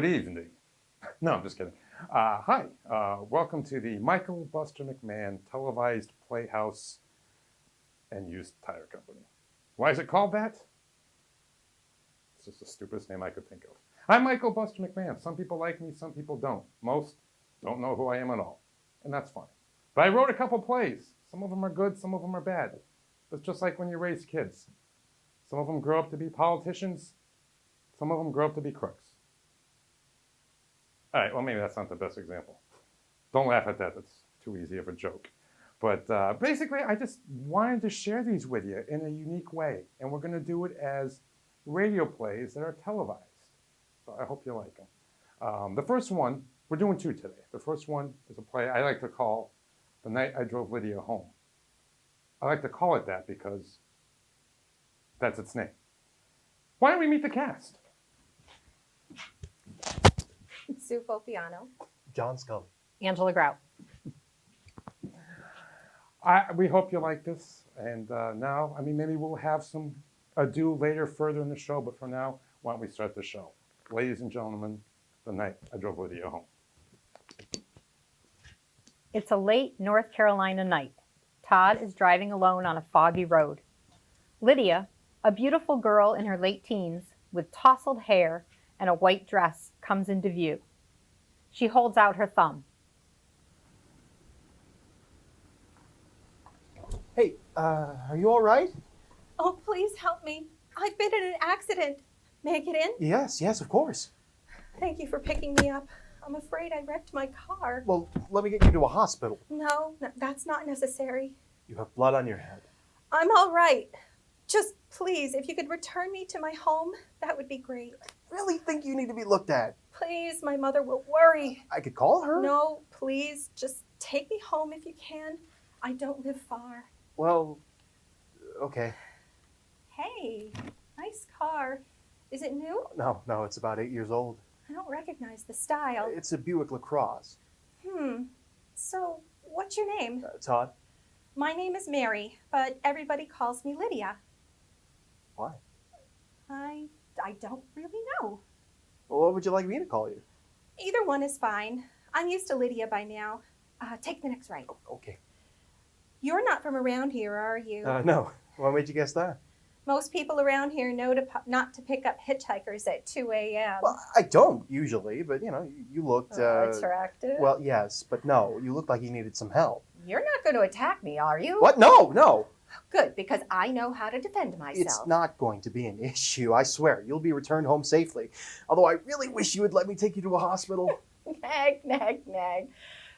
Good evening. No, I'm just kidding. Hi, welcome to the Michael Buster McMahon Televised Playhouse and Used Tire Company. Why is it called that? It's just the stupidest name I could think of. I'm Michael Buster McMahon. Some people like me, some people don't. Most don't know who I am at all, and that's fine. But I wrote a couple plays. Some of them are good, some of them are bad. It's just like when you raise kids. Some of them grow up to be politicians, some of them grow up to be crooks. All right, well, maybe that's not the best example. Don't laugh at that. That's too easy of a joke. But basically, I just wanted to share these with you in a unique way. And we're going to do it as radio plays that are televised. So I hope you like them. The first one, we're doing two today. The first one is a play I like to call The Night I Drove Lydia Home. I like to call it that because that's its name. Why don't we meet the cast? Sue Fopiano. John Scully. Angela Grout. We hope you like this. And now, maybe we'll have some ado later further in the show, but for now, why don't we start the show? Ladies and gentlemen, The Night I Drove Lydia Home. It's a late North Carolina night. Todd is driving alone on a foggy road. Lydia, a beautiful girl in her late teens with tousled hair and a white dress, comes into view. She holds out her thumb. Hey, are you all right? Oh, please help me. I've been in an accident. May I get in? Yes, of course. Thank you for picking me up. I'm afraid I wrecked my car. Well, let me get you to a hospital. No, that's not necessary. You have blood on your head. I'm all right. Just please, if you could return me to my home, that would be great. I really think you need to be looked at. Please, my mother will worry. I could call her. No, please, just take me home if you can. I don't live far. Well, okay. Hey, nice car. Is it new? No, it's about 8 years old. I don't recognize the style. It's a Buick LaCrosse. So, what's your name? Todd? My name is Mary, but everybody calls me Lydia. Why? I don't really know. Well, what would you like me to call you? Either one is fine. I'm used to Lydia by now. Take the next right. Oh, okay. You're not from around here, are you? No. Why made you guess that? Most people around here know not to pick up hitchhikers at 2 a.m. Well, I don't usually, but you looked... attractive? Well, yes, but no. You looked like you needed some help. You're not going to attack me, are you? What? No. Good, because I know how to defend myself. It's not going to be an issue, I swear. You'll be returned home safely. Although I really wish you would let me take you to a hospital. Nag.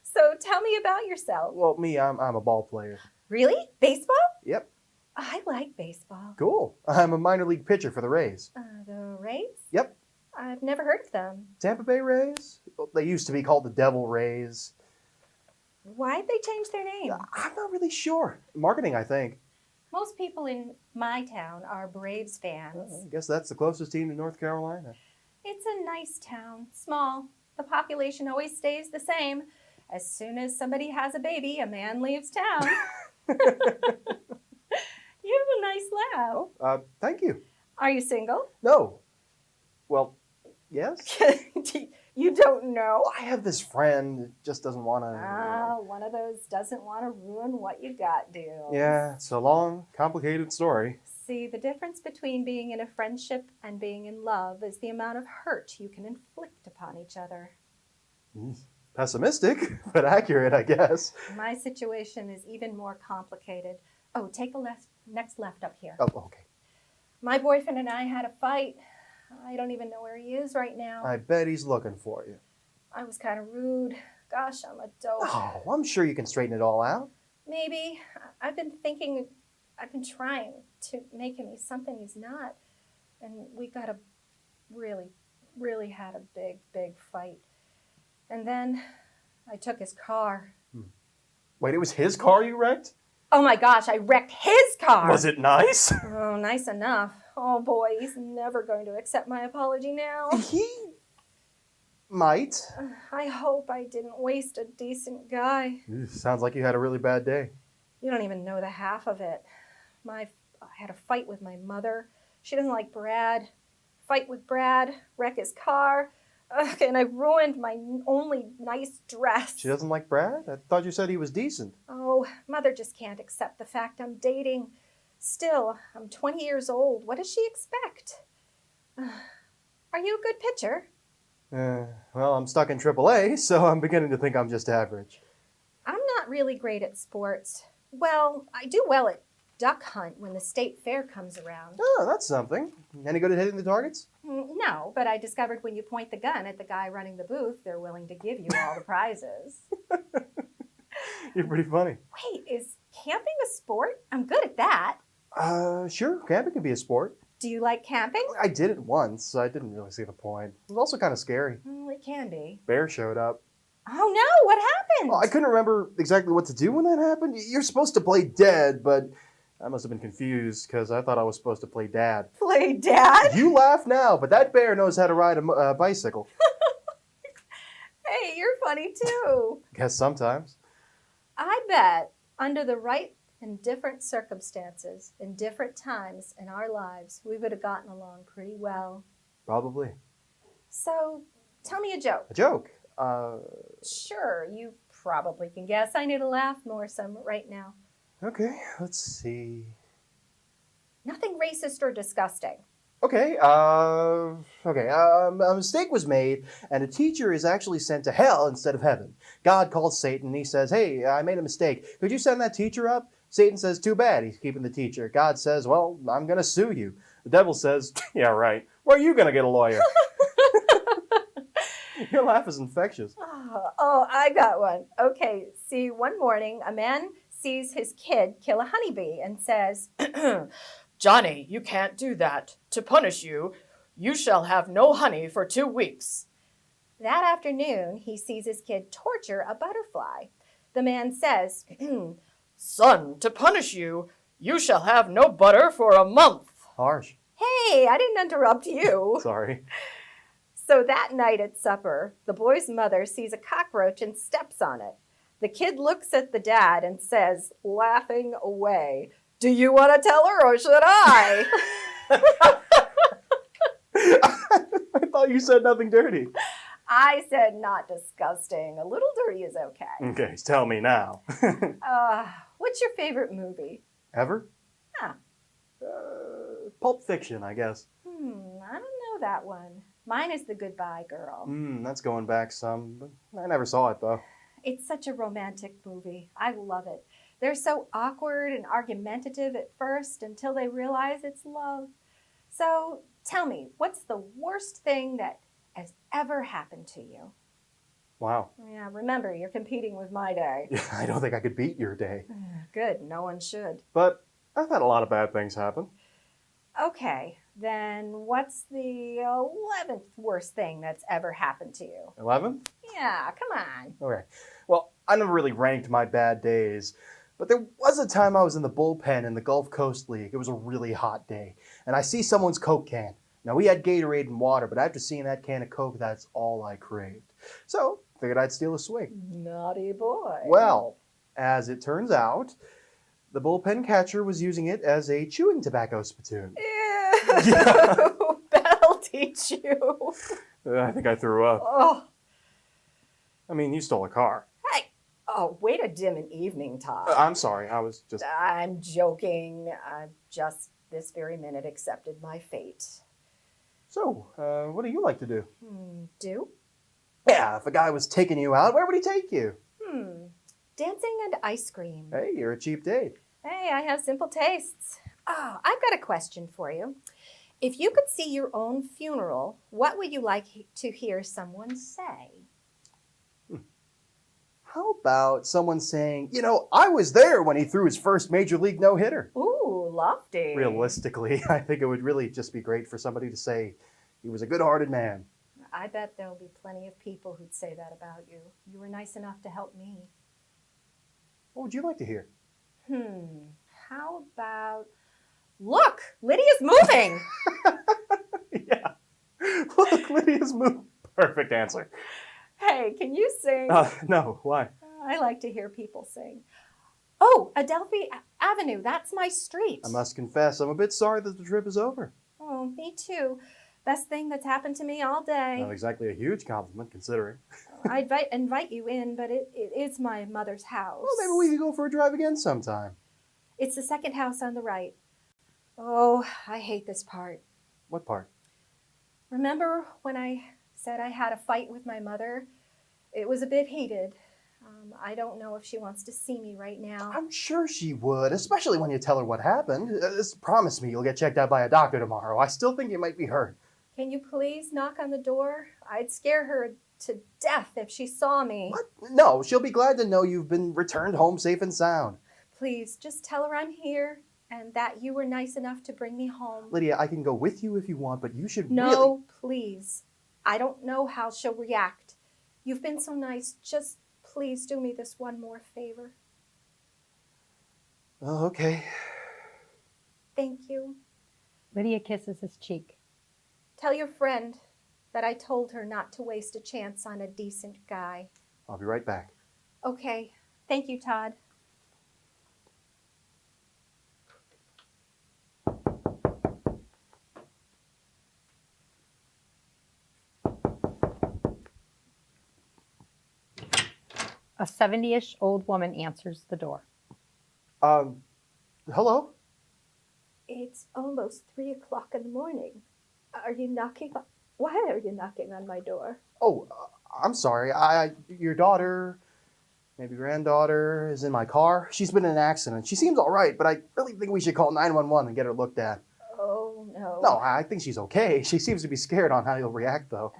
So tell me about yourself. Well, me, I'm a ball player. Really? Baseball? Yep. I like baseball. Cool. I'm a minor league pitcher for the Rays. The Rays? Yep. I've never heard of them. Tampa Bay Rays? Well, they used to be called the Devil Rays. Why'd they change their name? I'm not really sure. Marketing, I think. Most people in my town are Braves fans. I guess that's the closest team to North Carolina. It's a nice town. Small. The population always stays the same. As soon as somebody has a baby, a man leaves town. You have a nice laugh. Oh, thank you. Are you single? No. Well, yes. You don't know? I have this friend that just doesn't want to... One of those doesn't want to ruin what you got deals. Yeah, it's a long, complicated story. See, the difference between being in a friendship and being in love is the amount of hurt you can inflict upon each other. Pessimistic, but accurate, I guess. My situation is even more complicated. Oh, take the next left up here. Oh, okay. My boyfriend and I had a fight. I don't even know where he is right now. I bet he's looking for you. I was kind of rude. Gosh, I'm a dope. Oh, I'm sure you can straighten it all out. Maybe. I've been trying to make him something he's not. And we got really had a big fight. And then I took his car. Wait, it was his car you wrecked? Oh my gosh, I wrecked his car! Was it nice? Oh, nice enough. Oh boy, he's never going to accept my apology now. He might. I hope I didn't waste a decent guy. Sounds like you had a really bad day. You don't even know the half of it. I had a fight with my mother. She doesn't like Brad. Fight with Brad, wreck his car. Ugh, and I ruined my only nice dress. She doesn't like Brad? I thought you said he was decent. Oh, Mother just can't accept the fact I'm dating. Still, I'm 20 years old. What does she expect? Are you a good pitcher? Well, I'm stuck in AAA, so I'm beginning to think I'm just average. I'm not really great at sports. Well, I do well at duck hunt when the state fair comes around. Oh, that's something. Any good at hitting the targets? No, but I discovered when you point the gun at the guy running the booth, they're willing to give you all the prizes. You're pretty funny. Wait, is camping a sport? I'm good at that. Sure. Camping can be a sport. Do you like camping? I did it once. I didn't really see the point. It was also kind of scary. It can be. Bear showed up. Oh no, what happened? Well, I couldn't remember exactly what to do when that happened. You're supposed to play dead, but I must have been confused because I thought I was supposed to play dad. Play dad? You laugh now, but that bear knows how to ride a bicycle. Hey, you're funny too. Guess sometimes. I bet under the right and different circumstances in different times in our lives, we would have gotten along pretty well. Probably. So, tell me a joke. A joke. Sure, you probably can guess. I need to laugh more some right now. Okay, let's see. Nothing racist or disgusting. Okay, a mistake was made, and a teacher is actually sent to hell instead of heaven. God calls Satan, and he says, hey, I made a mistake. Could you send that teacher up? Satan says, too bad, he's keeping the teacher. God says, well, I'm going to sue you. The devil says, yeah, right. Where are you going to get a lawyer? Your laugh is infectious. Oh, I got one. Okay, see, one morning, a man sees his kid kill a honeybee and says, Johnny, you can't do that. To punish you, you shall have no honey for 2 weeks. That afternoon, he sees his kid torture a butterfly. The man says, Son, to punish you, you shall have no butter for a month. Harsh. hey, I didn't interrupt you. Sorry. So that night at supper, the boy's mother sees a cockroach and steps on it. The kid looks at the dad and says, laughing away, do you want to tell her or should I? I thought you said nothing dirty. I said not disgusting. A little dirty is okay. Okay, tell me now. What's your favorite movie? Ever? Huh. Pulp Fiction, I guess. I don't know that one. Mine is The Goodbye Girl. That's going back some, but I never saw it though. It's such a romantic movie. I love it. They're so awkward and argumentative at first until they realize it's love. So tell me, what's the worst thing that has ever happened to you? Wow. Yeah, remember, you're competing with my day. Yeah, I don't think I could beat your day. Good, no one should. But I've had a lot of bad things happen. Okay, then what's the 11th worst thing that's ever happened to you? 11? Yeah, come on. Okay. Well, I never really ranked my bad days, but there was a time I was in the bullpen in the Gulf Coast League. It was a really hot day, and I see someone's Coke can. Now, we had Gatorade and water, but after seeing that can of Coke, that's all I craved. So, figured I'd steal a swig. Naughty boy. Well, as it turns out, the bullpen catcher was using it as a chewing tobacco spittoon. Ew. That'll teach you. I think I threw up. Oh, I mean, you stole a car. hey. Oh, way to dim an evening, Todd. I'm sorry, I was just... I'm joking. I just this very minute accepted my fate. So, what do you like to do? Do? Yeah, if a guy was taking you out, where would he take you? Dancing and ice cream. Hey, you're a cheap date. Hey, I have simple tastes. Oh, I've got a question for you. If you could see your own funeral, what would you like to hear someone say? How about someone saying, you know, I was there when he threw his first major league no-hitter? Ooh, lofty. Realistically, I think it would really just be great for somebody to say he was a good-hearted man. I bet there'll be plenty of people who'd say that about you. You were nice enough to help me. What would you like to hear? How about... Look, Lydia's moving. Yeah. Look, Lydia's moved. Perfect answer. Hey, can you sing? No, why? I like to hear people sing. Oh, Adelphi Avenue, that's my street. I must confess, I'm a bit sorry that the trip is over. Oh, me too. Best thing that's happened to me all day. Not exactly a huge compliment, considering. I invite you in, but it is my mother's house. Well, maybe we could go for a drive again sometime. It's the second house on the right. Oh, I hate this part. What part? Remember when I said I had a fight with my mother? It was a bit heated. I don't know if she wants to see me right now. I'm sure she would, especially when you tell her what happened. Promise me you'll get checked out by a doctor tomorrow. I still think you might be hurt. Can you please knock on the door? I'd scare her to death if she saw me. What? No, she'll be glad to know you've been returned home safe and sound. Please, just tell her I'm here and that you were nice enough to bring me home. Lydia, I can go with you if you want, but you should No, really... please. I don't know how she'll react. You've been so nice. Just please do me this one more favor. Oh, okay. Thank you. Lydia kisses his cheek. Tell your friend that I told her not to waste a chance on a decent guy. I'll be right back. Okay. Thank you, Todd. A 70-ish old woman answers the door. Hello? It's almost 3 o'clock in the morning. Are you knocking on... Why are you knocking on my door? Oh, I'm sorry. Your daughter, maybe granddaughter, is in my car. She's been in an accident. She seems all right, but I really think we should call 911 and get her looked at. Oh, no. No, I think she's okay. She seems to be scared on how you'll react, though.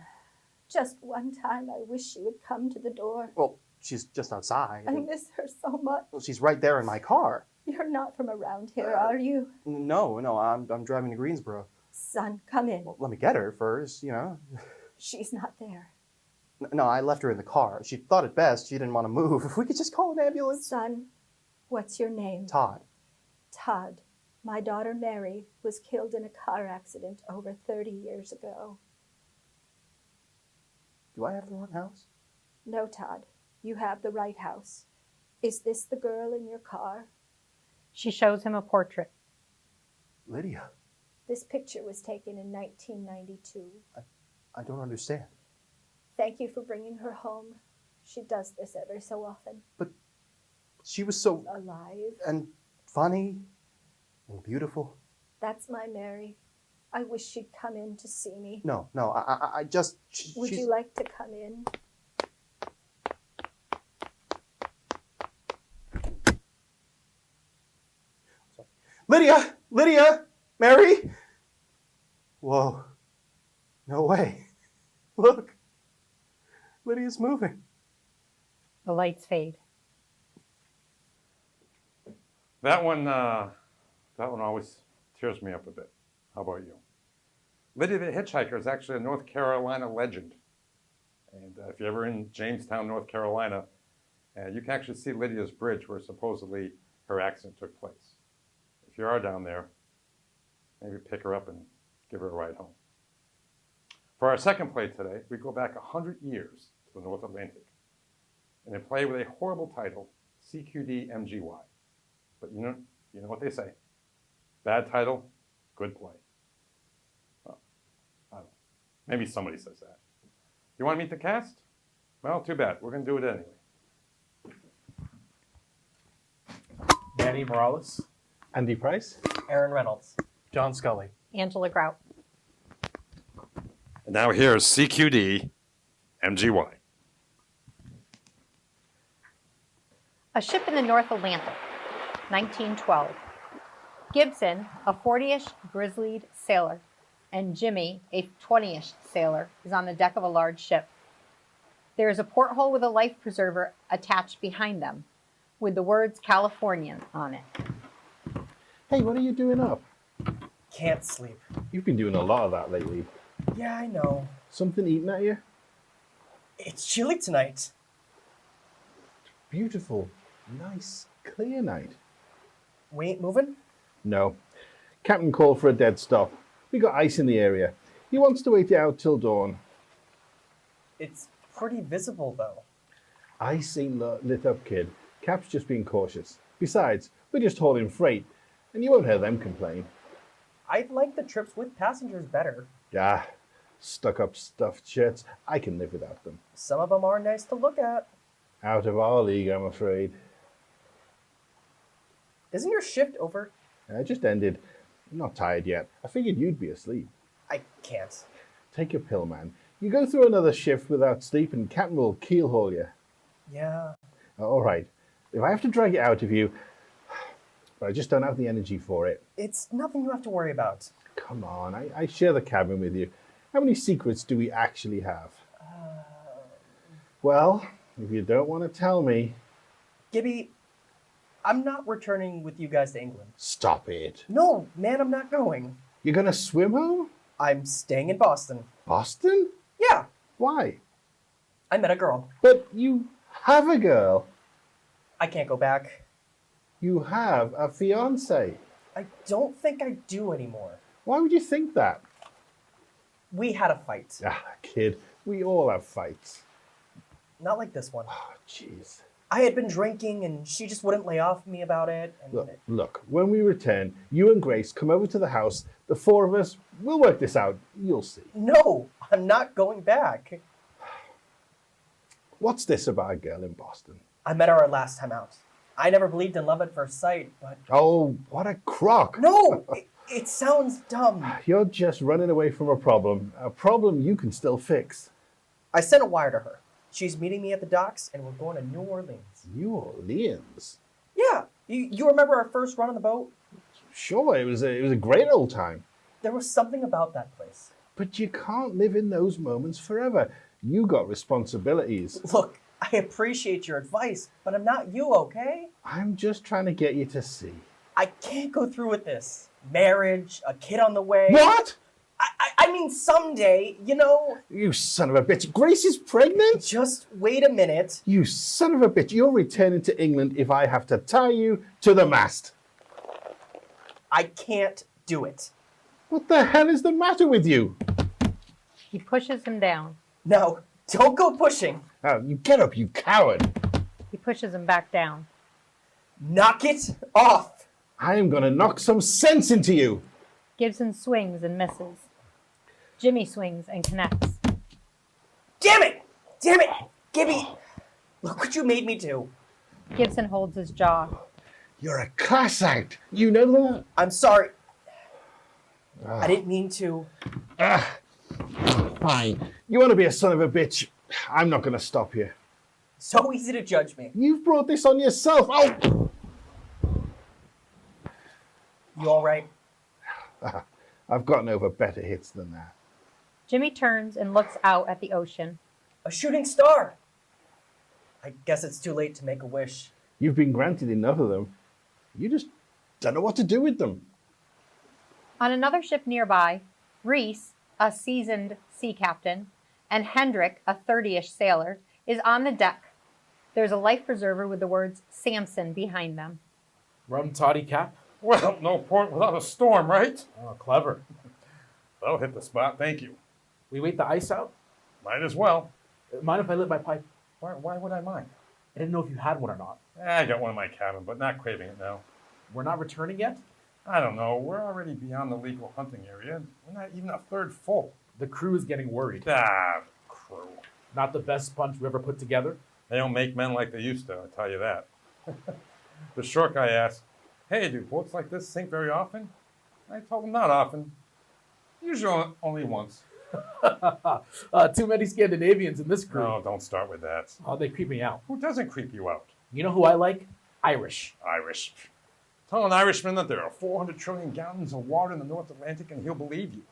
Just one time, I wish she would come to the door. Well, she's just outside. I miss her so much. Well, she's right there in my car. You're not from around here, are you? No, I'm driving to Greensboro. Son, come in. Well, let me get her first, you know. She's not there. No, I left her in the car. She thought it best. She didn't want to move. If we could just call an ambulance. Son, what's your name? Todd. Todd. My daughter Mary was killed in a car accident over 30 years ago. Do I have the wrong house? No, Todd. You have the right house. Is this the girl in your car? She shows him a portrait. Lydia, This picture was taken in 1992. I don't understand. Thank you for bringing her home. She does this every so often. She was so... Alive. and funny and beautiful. That's my Mary. I wish she'd come in to see me. No, I just... Would she's... you like to come in? Lydia! Mary! Whoa. No way. Look. Lydia's moving. The lights fade. That one always tears me up a bit. How about you? Lydia the Hitchhiker is actually a North Carolina legend. And if you're ever in Jamestown, North Carolina, you can actually see Lydia's Bridge where supposedly her accident took place. If you are down there, maybe pick her up and give her a ride home. For our second play today, we go back 100 years to the North Atlantic in a play with a horrible title, CQD MGY. But you know what they say. Bad title, good play. Well, I don't know. Maybe somebody says that. You want to meet the cast? Well, too bad. We're going to do it anyway. Danny Morales, Andy Price. Aaron Reynolds. John Scully. Angela Grout. And now here's CQD MGY. A ship in the North Atlantic, 1912. Gibson, a 40-ish grizzlied sailor, and Jimmy, a 20-ish sailor, is on the deck of a large ship. There is a porthole with a life preserver attached behind them, with the words Californian on it. Hey, what are you doing up? Can't sleep. You've been doing a lot of that lately. Yeah, I know. Something eating at you? It's chilly tonight. Beautiful, nice, clear night. We ain't moving? No. Captain called for a dead stop. We got ice in the area. He wants to wait it out till dawn. It's pretty visible, though. Ice ain't lit up, kid. Cap's just being cautious. Besides, we're just hauling freight, and you won't hear them complain. I like the trips with passengers better. Ah, stuck-up stuffed shirts. I can live without them. Some of them are nice to look at. Out of our league, I'm afraid. Isn't your shift over? I just ended. I'm not tired yet. I figured you'd be asleep. I can't. Take a pill, man. You go through another shift without sleep and Captain will keel-haul you. Yeah. All right. If I have to drag it out of you, but I just don't have the energy for it. It's nothing you have to worry about. Come on, I share the cabin with you. How many secrets do we actually have? Well, if you don't want to tell me... Gibby, I'm not returning with you guys to England. Stop it. No, man, I'm not going. You're going to swim home? I'm staying in Boston. Boston? Yeah, Why? I met a girl. But you have a girl. I can't go back. You have a fiancé. I don't think I do anymore. Why would you think that? We had a fight. Ah, kid, we all have fights. Not like this one. Oh, jeez. I had been drinking and she just wouldn't lay off me about it. And Look, when we return, you and Grace come over to the house. The four of us, we'll work this out. You'll see. No, I'm not going back. What's this about a girl in Boston? I met her our last time out. I never believed in love at first sight, but... Oh, what a crock. No! It sounds dumb. You're just running away from a problem you can still fix. I sent a wire to her. She's meeting me at the docks, and we're going to New Orleans. New Orleans? Yeah, you remember our first run on the boat? Sure, it was a great old time. There was something about that place. But you can't live in those moments forever. You got responsibilities. Look, I appreciate your advice, but I'm not you, okay? I'm just trying to get you to see. I can't go through with this. Marriage, a kid on the way. What? I mean, someday, you know. You son of a bitch. Grace is pregnant? Just wait a minute. You son of a bitch. You're returning to England if I have to tie you to the mast. I can't do it. What the hell is the matter with you? He pushes him down. No, don't go pushing. Oh, you get up, you coward. He pushes him back down. Knock it off. I am going to knock some sense into you. Gibson swings and misses. Jimmy swings and connects. Damn it! Damn it! Gibby, look what you made me do. Gibson holds his jaw. You're a class act. You know that? I'm sorry. I didn't mean to. Fine. You want to be a son of a bitch? I'm not going to stop you. So easy to judge me. You've brought this on yourself. Oh! You all right? I've gotten over better hits than that. Jimmy turns and looks out at the ocean. A shooting star. I guess it's too late to make a wish. You've been granted enough of them. You just don't know what to do with them. On another ship nearby, Reese, a seasoned sea captain, and Hendrik, a 30-ish sailor, is on the deck. There's a life preserver with the words Samson behind them. Rum toddy cap? Well, no port without a storm, right? Oh, clever. That'll hit the spot, thank you. We wait the ice out? Might as well. Mind if I lit my pipe? Why would I mind? I didn't know if you had one or not. I got one in my cabin, but not craving it now. We're not returning yet? I don't know. We're already beyond the legal hunting area. We're not even a third full. The crew is getting worried. Ah, crew. Not the best punch we ever put together? They don't make men like they used to, I'll tell you that. The short guy asked, "Hey, do boats like this sink very often?" I told him not often. Usually only once. Too many Scandinavians in this crew. No, don't start with that. Oh, they creep me out. Who doesn't creep you out? You know who I like? Irish. Irish. Tell an Irishman that there are 400 trillion gallons of water in the North Atlantic and he'll believe you.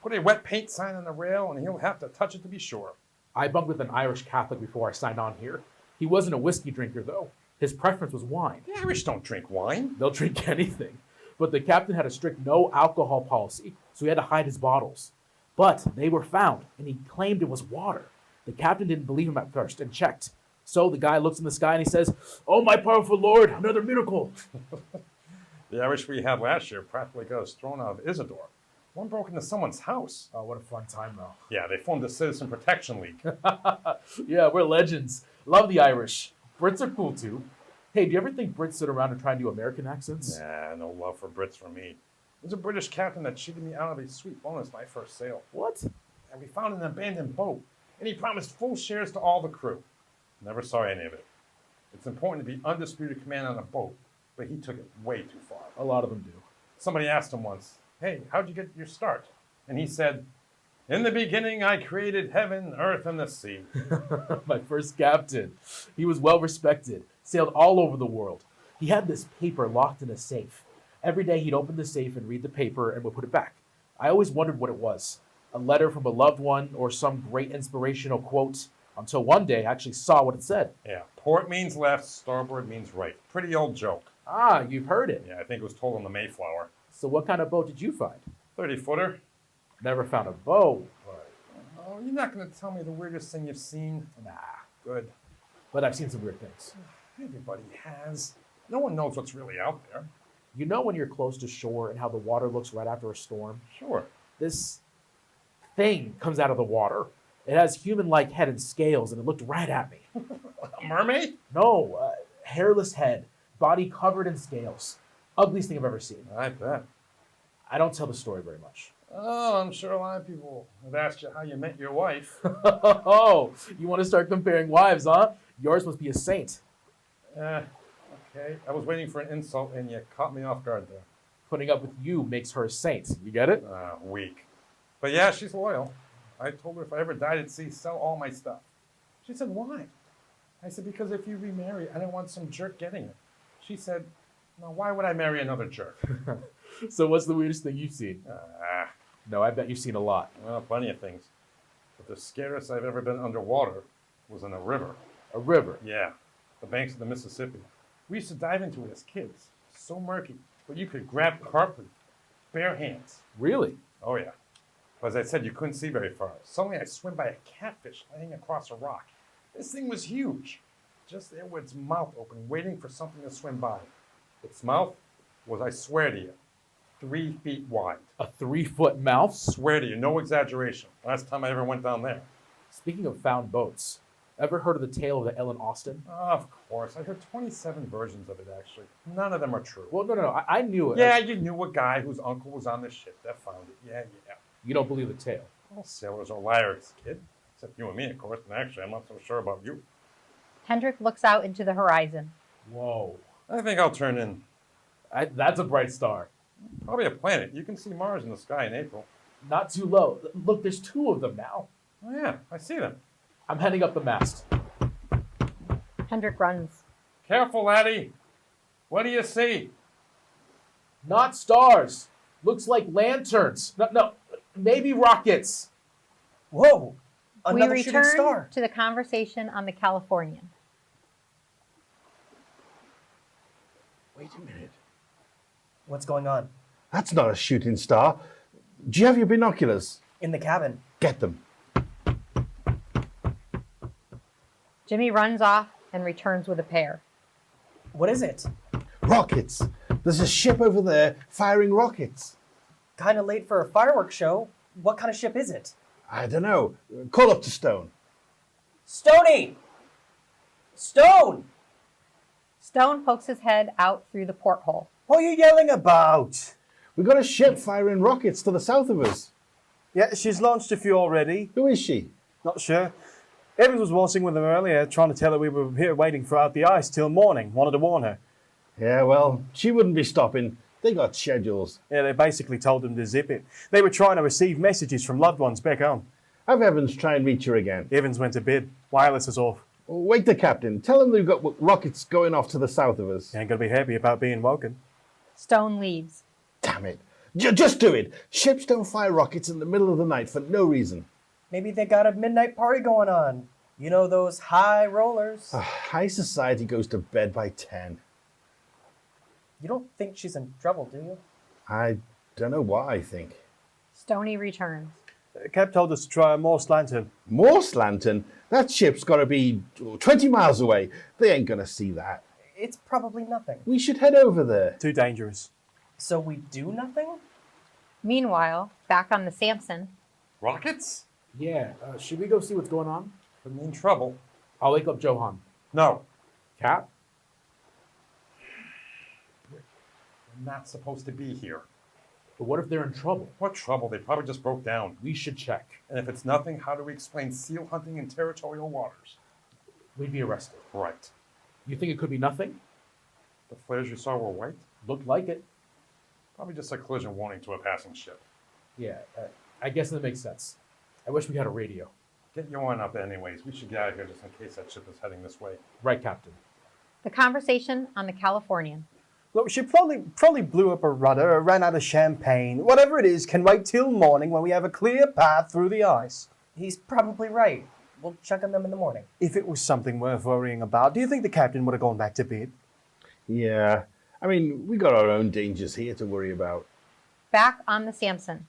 Put a wet paint sign on the rail and he'll have to touch it to be sure. I bunked with an Irish Catholic before I signed on here. He wasn't a whiskey drinker, though. His preference was wine. The Irish don't drink wine. They'll drink anything. But the captain had a strict no alcohol policy, so he had to hide his bottles. But they were found, and he claimed it was water. The captain didn't believe him at first and checked. So the guy looks in the sky and he says, "Oh, my powerful Lord, another miracle." The Irish we had last year practically got us thrown out of Isidore. One broke into someone's house. Oh, what a fun time, though. Yeah, they formed a Citizen Protection League. Yeah, we're legends. Love the Irish. Brits are cool, too. Hey, do you ever think Brits sit around and try and do American accents? Nah, no love for Brits from me. There's a British captain that cheated me out of a sweet bonus my first sail. What? And we found an abandoned boat, and he promised full shares to all the crew. Never saw any of it. It's important to be undisputed command on a boat, but he took it way too far. A lot of them do. Somebody asked him once, "Hey, how'd you get your start?" And he said, "In the beginning I created heaven, earth, and the sea." My first captain. He was well respected, sailed all over the world. He had this paper locked in a safe. Every day he'd open the safe and read the paper and would put it back. I always wondered what it was. A letter from a loved one or some great inspirational quote, until one day I actually saw what it said. Yeah, port means left, starboard means right. Pretty old joke. Ah, you've heard it. Yeah, I think it was told on the Mayflower. So what kind of boat did you find? 30-footer. Never found a boat. Oh, you're not going to tell me the weirdest thing you've seen? Nah, Good. but I've seen some weird things. Everybody has. No one knows what's really out there. You know when you're close to shore and how the water looks right after a storm? Sure. This thing comes out of the water. It has human-like head and scales, and it looked right at me. A mermaid? No, hairless head, body covered in scales. Ugliest thing I've ever seen. I bet. I don't tell the story very much. Oh, I'm sure a lot of people have asked you how you met your wife. Oh, you want to start comparing wives, huh? Yours must be a saint. Okay. I was waiting for an insult and you caught me off guard there. Putting up with you makes her a saint. You get it? Weak. But yeah, she's loyal. I told her if I ever died at sea, sell all my stuff. She said, "Why?" I said, "Because if you remarry, I don't want some jerk getting it." She said, "No, why would I marry another jerk?" So what's the weirdest thing you've seen? Ah, No, I bet you've seen a lot. well, plenty of things. But the scariest I've ever been underwater was in a river. A river. Yeah, the banks of the Mississippi. We used to dive into it as kids. So murky, but you could grab carp with bare hands. Really? Oh yeah. But as I said, you couldn't see very far. Suddenly I swim by a catfish laying across a rock. This thing was huge. Just there with its mouth open, waiting for something to swim by. Its mouth was, I swear to you, 3 feet wide. A 3-foot mouth? Swear to you, no exaggeration. Last time I ever went down there. Speaking of found boats, ever heard of the tale of the Ellen Austin? Of course. I heard 27 versions of it, actually. None of them are true. Well, no. I knew it. Yeah, you knew a guy whose uncle was on the ship that found it. Yeah. You don't believe the tale? All sailors are liars, kid. Except you and me, of course. And actually, I'm not so sure about you. Hendrik looks out into the horizon. Whoa. I think I'll turn in. That's a bright star. Probably a planet. You can see Mars in the sky in April. Not too low. Look, there's 2 of them now. Oh, yeah, I see them. I'm heading up the mast. Hendrik runs. Careful, laddie. What do you see? Not stars. Looks like lanterns. No, maybe rockets. Whoa! We Another shooting return star. to the conversation on the Californian. Wait a minute. What's going on? That's not a shooting star. Do you have your binoculars? In the cabin. Get them. Jimmy runs off and returns with a pair. What is it? Rockets. There's a ship over there firing rockets. Kind of late for a fireworks show. What kind of ship is it? I don't know. Call up to Stone. Stoney! Stone! Stone pokes his head out through the porthole. What are you yelling about? We've got a ship firing rockets to the south of us. Yeah, she's launched a few already. Who is she? Not sure. Evans was waltzing with her earlier, trying to tell her we were here waiting for out the ice till morning. Wanted to warn her. Yeah, well, she wouldn't be stopping. They got schedules. Yeah, they basically told them to zip it. They were trying to receive messages from loved ones back home. Have Evans try and reach her again. Evans went to bed. Wireless is off. Wake the captain. Tell him we've got rockets going off to the south of us. He ain't gonna be happy about being woken. Stone leaves. Damn it. Just do it. Ships don't fire rockets in the middle of the night for no reason. Maybe they got a midnight party going on. You know those high rollers. High society goes to bed by 10. You don't think she's in trouble, do you? I don't know what I think. Stoney returns. Cap told us to try a Morse lantern. Morse lantern? That ship's got to be 20 miles away. They ain't going to see that. It's probably nothing. We should head over there. Too dangerous. So we do nothing? Meanwhile, back on the Samson, Rockets? Yeah, should we go see what's going on? Put me in trouble. I'll wake up Johan. No, Cap? I'm not supposed to be here. But what if they're in trouble? What trouble? They probably just broke down. We should check. And if it's nothing, how do we explain seal hunting in territorial waters? We'd be arrested. Right. You think it could be nothing? The flares you saw were white? Looked like it. Probably just a collision warning to a passing ship. Yeah, I guess that makes sense. I wish we had a radio. Get your one up anyways. We should get out of here just in case that ship is heading this way. Right, Captain. The conversation on the Californian. Look, she probably blew up a rudder or ran out of champagne. Whatever it is, can wait till morning when we have a clear path through the ice. He's probably right. We'll check on them in the morning. If it was something worth worrying about, do you think the captain would have gone back to bed? Yeah. I mean, we got our own dangers here to worry about. Back on the Samson.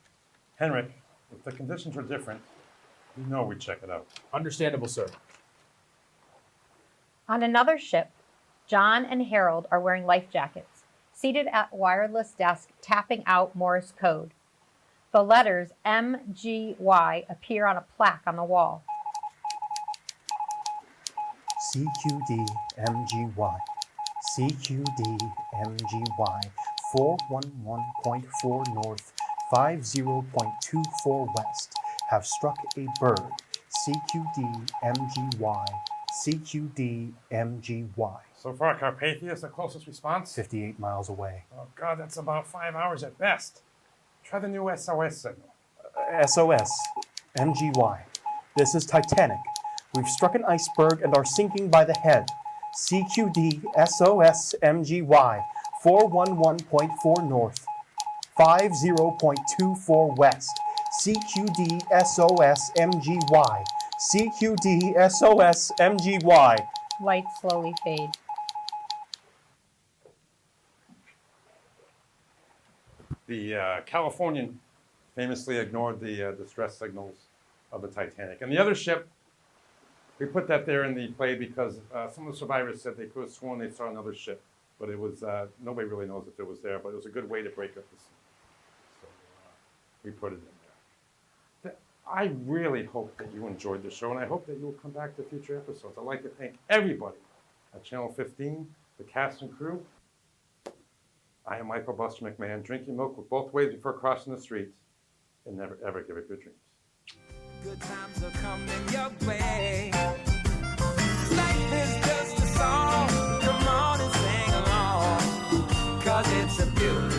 Henrik, if the conditions were different, you know we'd check it out. Understandable, sir. On another ship, John and Harold are wearing life jackets, seated at wireless desk tapping out Morse code. The letters MGY appear on a plaque on the wall. CQD-MGY. CQD-MGY. 411.4 north, 50.24 west. Have struck a bird. CQD-MGY. CQD-MGY. So far, Carpathia is the closest response? 58 miles away. Oh, God, that's about 5 hours at best. Try the new SOS signal. SOS. MGY. This is Titanic. We've struck an iceberg and are sinking by the head. CQD SOS MGY. 411.4 north, 50.24 west. CQD SOS MGY. CQD SOS MGY. Lights slowly fade. The Californian famously ignored the distress signals of the Titanic. And the other ship, we put that there in the play because some of the survivors said they could have sworn they saw another ship. But it was, nobody really knows if it was there, but it was a good way to break up the scene. So we put it in there. I really hope that you enjoyed the show, and I hope that you will come back to future episodes. I'd like to thank everybody at Channel 15, the cast and crew. I am Michael Buster McMahon. Drink your milk with both ways before crossing the street, and never ever give up your dreams. Good times are coming your way. Life is just a song. Come on and sing along, 'cause it's a beautiful